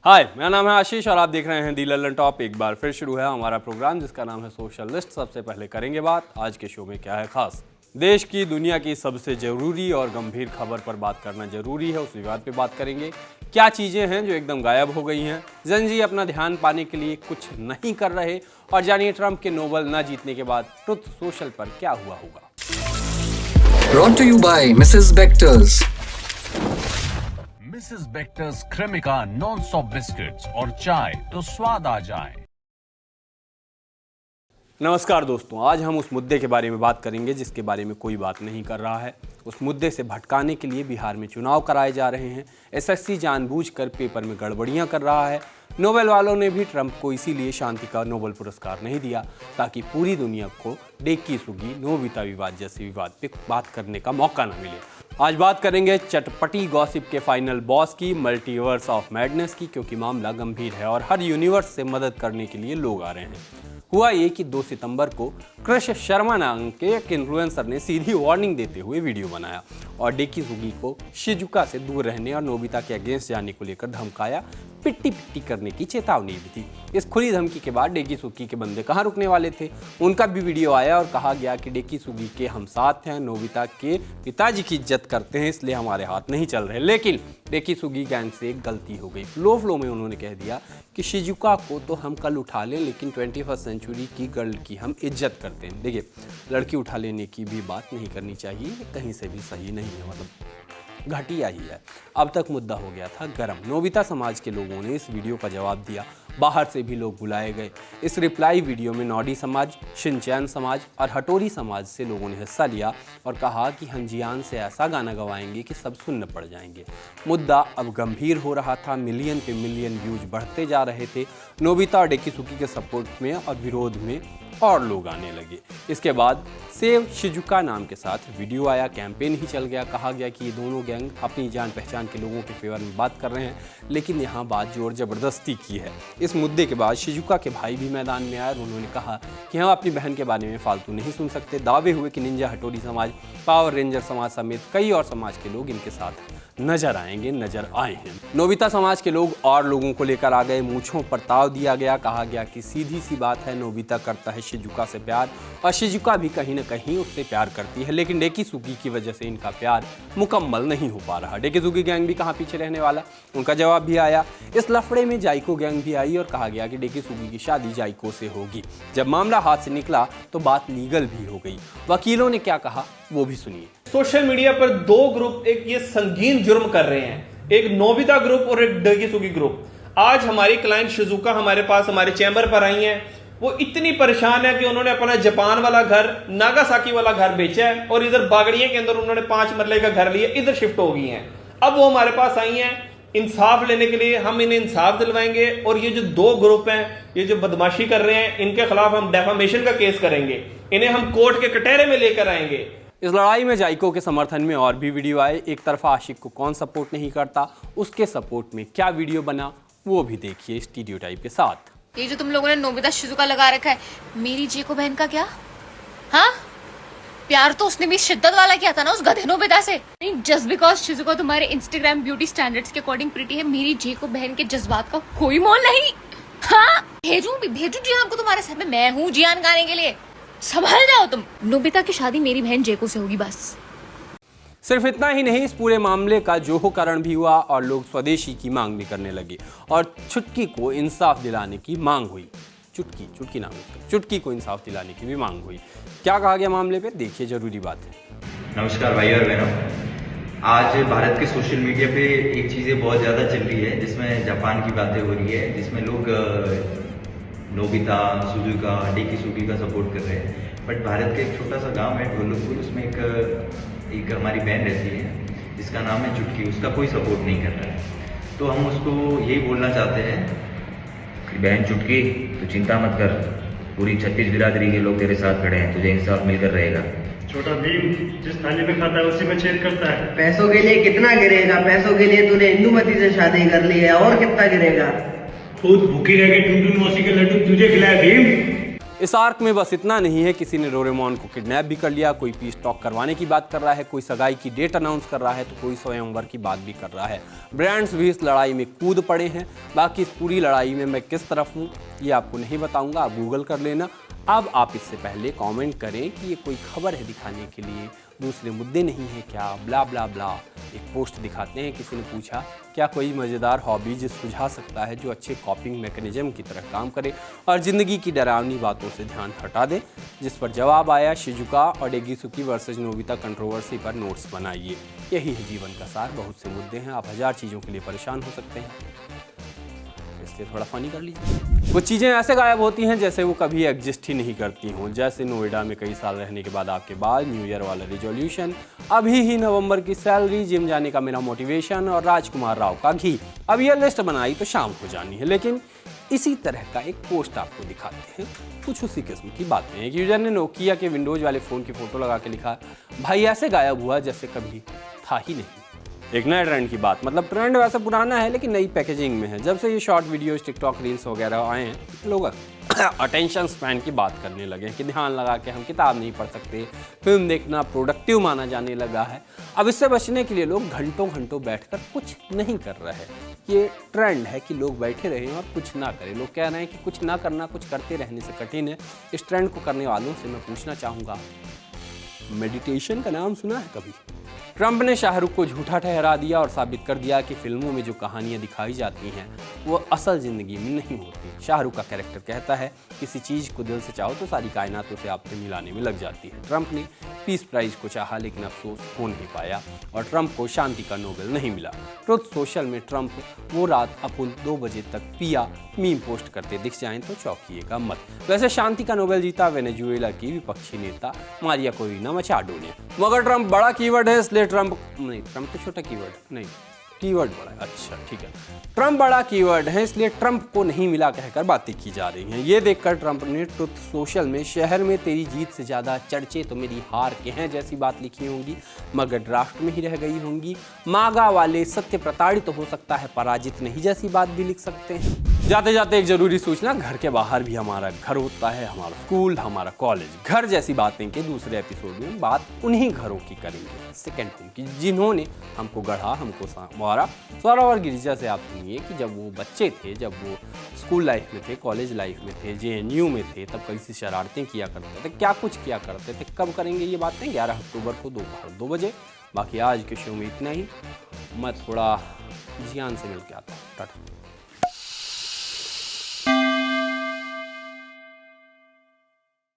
हाय, मेरा नाम है आशीष और आप देख रहे हैं दी लल्लन टॉप। एक बार फिर शुरू है हमारा प्रोग्राम जिसका नाम है सोशल लिस्ट। सबसे पहले करेंगे बात आज के शो में क्या है खास। देश की दुनिया की सबसे जरूरी और गंभीर खबर पर बात करना जरूरी है, उस विवाद पे बात करेंगे। क्या चीजें हैं जो एकदम गायब हो गई हैं, जन जी अपना ध्यान पाने के लिए कुछ नहीं कर रहे, और जानिए ट्रंप के नोबेल न जीतने के बाद ट्रुथ सोशल पर क्या हुआ होगा। Brought to you by Mrs. Bectors. Mrs Bectors Cremica non stop biscuits और चाय तो स्वाद आ जाए। नमस्कार दोस्तों, आज हम उस मुद्दे के बारे में बात करेंगे जिसके बारे में कोई बात नहीं कर रहा है। उस मुद्दे से भटकाने के लिए बिहार में चुनाव कराए जा रहे हैं। एसएससी जानबूझकर पेपर में गड़बड़ियां कर रहा है। नोबेल वालों ने भी ट्रंप को इसीलिए शांति का नोबेल पुरस्कार नहीं दिया ताकि पूरी दुनिया को डेक्की सुगी नोबिता विवाद जैसे विवाद पे बात करने का मौका न मिले। आज बात करेंगे चटपटी गॉसिप के फाइनल बॉस की, मल्टीवर्स ऑफ मैडनेस की, क्योंकि मामला गंभीर है और हर यूनिवर्स से मदद करने के लिए लोग आ रहे हैं। हुआ ये कि 2 सितंबर को कृष शर्मा नाम के एक इन्फ्लुएंसर ने सीधी वार्निंग देते हुए वीडियो बनाया और डेक्की सुगी को शिजुका से दूर रहने और नोबिता के अगेंस्ट जाने को लेकर धमकाया। पिट्टी पिट्टी करने की चेतावनी भी थी। इस खुली धमकी के बाद डेक्की सुगी के बंदे कहाँ रुकने वाले थे। उनका भी वीडियो आया और कहा गया कि डेक्की सुगी के हम साथ हैं, नोबिता के पिताजी की इज्जत करते हैं, इसलिए हमारे हाथ नहीं चल रहे। लेकिन डेक्की सुगी गैंग से एक गलती हो गई। फ्लो में उन्होंने कह दिया कि शिजुका को तो हम कल उठा लें, लेकिन 21st सेंचुरी की गर्ल की हम इज्जत करते हैं। देखिए, लड़की उठा लेने की भी बात नहीं करनी चाहिए, कहीं से भी सही नहीं है, मतलब घटिया ही है। अब तक मुद्दा हो गया था गरम। नोबिता समाज के लोगों ने इस वीडियो का जवाब दिया। बाहर से भी लोग बुलाए गए। इस रिप्लाई वीडियो में नौडी समाज, शिनचैन समाज और हटोरी समाज से लोगों ने हिस्सा लिया और कहा कि हंजियान से ऐसा गाना गवाएंगे कि सब सुन्न पड़ जाएंगे। मुद्दा अब गंभीर हो रहा था। मिलियन पे मिलियन व्यूज बढ़ते जा रहे थे। नोबिता और डेक्की सुगी के सपोर्ट में और विरोध में और लोग आने लगे। इसके बाद सेव शिजुका नाम के साथ वीडियो आया, कैंपेन ही चल गया। कहा गया कि ये दोनों गैंग अपनी जान पहचान के लोगों के फेवर में बात कर रहे हैं, लेकिन यहाँ बात जोर जबरदस्ती की है। इस मुद्दे के बाद शिजुका के भाई भी मैदान में आए और उन्होंने कहा कि हम अपनी बहन के बारे में फालतू नहीं सुन सकते। दावे हुए कि निंजा हटोरी समाज, पावर रेंजर समाज समेत कई और समाज के लोग इनके साथ नजर आए हैं। नोबिता समाज के लोग और लोगों को लेकर आ गए। मूंछों पर ताव दिया गया। कहा गया कि सीधी सी बात है, नोबिता करता है शिजुका से प्यार और शिजुका भी कहीं न कहीं उससे प्यार करती है, लेकिन डेक्की सुगी की वजह से इनका प्यार मुकम्मल नहीं हो पा रहा। डेक्की सुगी गैंग भी कहाँ पीछे रहने वाला, उनका जवाब भी आया। इस लफड़े में जाइको गैंग भी आई और कहा गया कि डेक्की सुगी की शादी जाइको से होगी। जब मामला हाथ से निकला तो बात लीगल भी हो गई। वकीलों ने क्या कहा वो भी सुनिए। सोशल मीडिया पर 2 ग्रुप एक ये संगीन जुर्म कर रहे हैं, एक नोबिता ग्रुप और एक डेक्की सुगी ग्रुप। आज हमारी क्लाइंट शिजुका हमारे पास हमारे चैम्बर पर आई हैं। वो इतनी परेशान है कि उन्होंने अपना जापान वाला घर, नागासाकी वाला घर बेचा है और इधर बागड़िया के अंदर उन्होंने 5 मरले का घर लिया, इधर शिफ्ट हो गई हैं। अब वो हमारे पास आई हैं इंसाफ लेने के लिए। हम इन्हें इंसाफ दिलवाएंगे और ये जो 2 ग्रुप हैं, ये जो बदमाशी कर रहे हैं, इनके खिलाफ हम डेफामेशन का केस करेंगे। इन्हें हम कोर्ट के कटहरे में लेकर आएंगे। इस लड़ाई में जाइको के समर्थन में और भी वीडियो आए। एक तरफा आशिक को कौन सपोर्ट नहीं करता, उसके सपोर्ट में क्या वीडियो बना वो भी देखिए स्टीरियोटाइप के साथ। ये जो तुम लोगों ने नोबिता शिजुका लगा रखा है, मेरी जेको बहन का क्या? हाँ, प्यार तो उसने भी शिद्दत वाला किया था ना उस गधे नोबिता से। नहीं, जस्ट बिकॉज शिजुका तुम्हारे इंस्टाग्राम ब्यूटी स्टैंडर्ड्स के अकॉर्डिंग प्रीटी है, मेरी जेको बहन के जज्बात का कोई मोल नहीं। हाँ, भेजू जियान को तुम्हारे साथ में। मैं हूँ जियान गाने के लिए, संभल जाओ तुम। नोबिता की शादी मेरी बहन जेको से होगी बस। सिर्फ इतना ही नहीं, इस पूरे मामले का जोहोकरण भी हुआ और लोग स्वदेशी की मांग भी करने लगे और चुटकी को इंसाफ दिलाने की मांग हुई। चुटकी नाम है, चुटकी को इंसाफ दिलाने की भी मांग हुई। क्या कहा गया मामले पे, देखिए, जरूरी बात है। नमस्कार भाई और बहनों, आज भारत के सोशल मीडिया पे एक चीज़ें बहुत ज़्यादा चल रही है जिसमें जापान की बातें हो रही है, जिसमें लोग नोबिता, शिजुका, डेक्की सुगी का सपोर्ट कर रहे हैं। बट भारत का एक छोटा सा गांव है ढोलकपुर, उसमें एक हमारी बहन रहती है जिसका नाम है चुटकी, उसका कोई सपोर्ट नहीं कर रहा है। तो हम उसको यही बोलना चाहते हैं कि बहन चुटकी, तो चिंता मत कर, पूरी 36 बिरादरी के लोग तेरे साथ खड़े हैं, तुझे इंसाफ मिलकर रहेगा। छोटा भीम जिस थाली में खाता है उसी में छेद करता है। पैसों के लिए कितना गिरेगा? पैसों के लिए तूने इंदुमती से शादी कर ली है, और कितना गिरेगा? खुद भूखी रह के टुनटुन मौसी के लड्डू तुझे खिलाए भीम। इस आर्क में बस इतना नहीं है, किसी ने डोरेमोन को किडनैप भी कर लिया, कोई पीस टॉक करवाने की बात कर रहा है, कोई सगाई की डेट अनाउंस कर रहा है, तो कोई स्वयंवर की बात भी कर रहा है। ब्रांड्स भी इस लड़ाई में कूद पड़े हैं। बाकी इस पूरी लड़ाई में मैं किस तरफ हूँ ये आपको नहीं बताऊंगा, आप गूगल कर लेना। अब आप इससे पहले कमेंट करें कि ये कोई खबर है दिखाने के लिए, दूसरे मुद्दे नहीं है क्या, ब्ला ब्ला ब्ला। एक पोस्ट दिखाते हैं, किसी ने पूछा क्या कोई मज़ेदार हॉबीज सुझा सकता है जो अच्छे कॉपिंग मैकेनिज्म की तरह काम करे और ज़िंदगी की डरावनी बातों से ध्यान हटा दे, जिस पर जवाब आया शिजुका और डेगिसुकी वर्सेस नोबिता कंट्रोवर्सी पर नोट्स बनाइए। यही है जीवन का सार, बहुत से मुद्दे हैं, आप 1000 चीज़ों के लिए परेशान हो सकते हैं, इसलिए थोड़ा फनी कर लीजिए। कुछ चीज़ें ऐसे गायब होती हैं जैसे वो कभी एग्जिस्ट ही नहीं करती हों, जैसे नोएडा में कई साल रहने के बाद आपके बाल, न्यू ईयर वाला रिजोल्यूशन, अभी ही नवंबर की सैलरी, जिम जाने का मेरा मोटिवेशन और राजकुमार राव का घी। अब ये लिस्ट बनाई तो शाम को जानी है, लेकिन इसी तरह का एक पोस्ट आपको दिखाते हैं, कुछ उसी किस्म की बातें। एक यूजर ने नोकिया के विंडोज वाले फ़ोन की फ़ोटो लगा के लिखा, भाई ऐसे गायब हुआ जैसे कभी था ही नहीं। एक नए ट्रेंड की बात, मतलब ट्रेंड वैसे पुराना है लेकिन नई पैकेजिंग में है। जब से ये शॉर्ट वीडियोस, टिकटॉक रील्स वगैरह आए हैं, लोग अटेंशन स्पैन की बात करने लगे हैं कि ध्यान लगा के हम किताब नहीं पढ़ सकते, फिल्म देखना प्रोडक्टिव माना जाने लगा है। अब इससे बचने के लिए लोग घंटों घंटों बैठकर कुछ नहीं कर रहे हैं। ये ट्रेंड है कि लोग बैठे रहें और कुछ ना करें। लोग कह रहे हैं कि कुछ ना करना कुछ करते रहने से कठिन है। इस ट्रेंड को करने वालों से मैं पूछना चाहूँगा, मेडिटेशन का नाम सुना है कभी? ट्रंप ने शाहरुख को झूठा ठहरा दिया और साबित कर दिया कि फिल्मों में जो कहानियां दिखाई जाती हैं वो असल ज़िंदगी में नहीं होती। शाहरुख का कैरेक्टर कहता है किसी चीज़ को दिल से चाहो तो सारी कायनात उसे आपसे मिलाने में लग जाती है। ट्रंप ने पीस प्राइज़ को चाहा लेकिन अफसोस हो नहीं पाया और ट्रंप को शांति का नोबेल नहीं मिला। ट्रुथ सोशल में ट्रंप वो रात अपुन 2 बजे तक पिया मीम पोस्ट करते दिख जाएं तो चौंकिएगा मत। वैसे शांति का नोबेल जीता वेनेजुएला की विपक्षी नेता मारिया कोरिना मचाडो ने। मगर ट्रंप बड़ा कीवर्ड है, इसलिए ट्रंप तो छोटा कीवर्ड नहीं, कीवर्ड बड़ा है। अच्छा ठीक है, ट्रंप बड़ा कीवर्ड है इसलिए ट्रंप को नहीं मिला कहकर बातें की जा रही हैं। ये देखकर ट्रंप ने ट्रुथ सोशल में शहर में तेरी जीत से ज़्यादा चर्चे तो मेरी हार के हैं जैसी बात लिखी होंगी, मगर ड्राफ्ट में ही रह गई होंगी। मागा वाले सत्य प्रताड़ित तो हो सकता है, पराजित नहीं जैसी बात भी लिख सकते हैं। जाते जाते एक जरूरी सूचना, घर के बाहर भी हमारा घर होता है, हमारा स्कूल, हमारा कॉलेज। घर जैसी बातें के दूसरे एपिसोड में बात उन्हीं घरों की करेंगे, सेकेंड होम की, जिन्होंने हमको गढ़ा, हमको संवारा। स्वरा और गिरिजा से आप सुनिए कि जब वो बच्चे थे, जब वो स्कूल लाइफ में थे, कॉलेज लाइफ में थे, JNU में थे, तब कैसी शरारतें किया करते थे, क्या कुछ किया करते थे। कब करेंगे ये बातें? 11 अक्टूबर को दोपहर 2 बजे। बाकी आज के शो में इतना ही। मैं थोड़ा जियान से मिल के आता हूँ। टाटा।